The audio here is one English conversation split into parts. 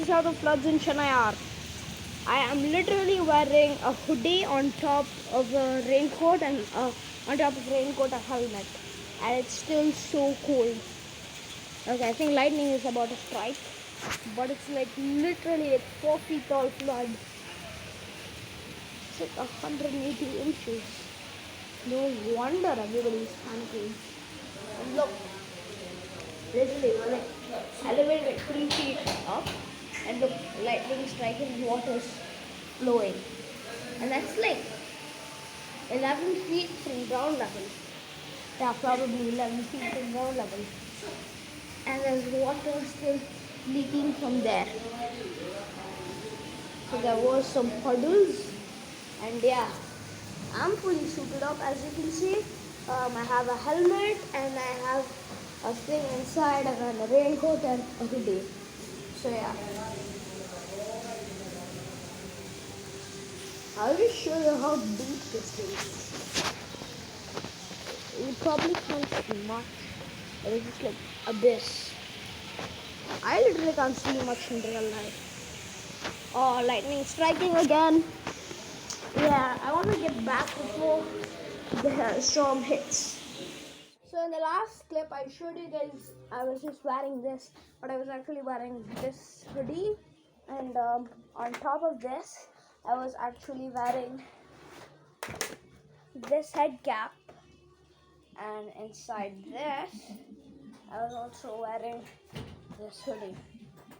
is how the floods in Chennai are. I am literally wearing a hoodie on top of a raincoat and on top of raincoat a helmet, and it's still so cold. Okay, I think lightning is about to strike, but it's like literally like 4 feet tall flood. It's like 180 inches. No wonder everybody is panicking. And look, literally we're like elevated like 3 feet up, and look, lightning striking, water's flowing, and that's like 11 feet from ground level. Yeah, probably 11 feet from ground level. And there's water still leaking from there. So there was some puddles, and yeah, I'm fully suited up as you can see. I have a helmet and I have a thing inside and a raincoat and a hoodie. So yeah, I'll just show you how deep this is. You probably can't see much, but it's just like abyss. I literally can't see much in real life. Oh, lightning striking again. Yeah, I want to get back before the storm hits. So in the last clip I showed you guys I was just wearing this, but I was actually wearing this hoodie, and on top of this I was actually wearing this head cap, and inside this I was also wearing this hoodie,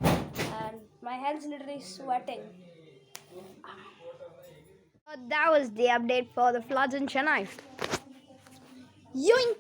and my hands literally sweating. That was the update for the floods in Chennai. Yoink!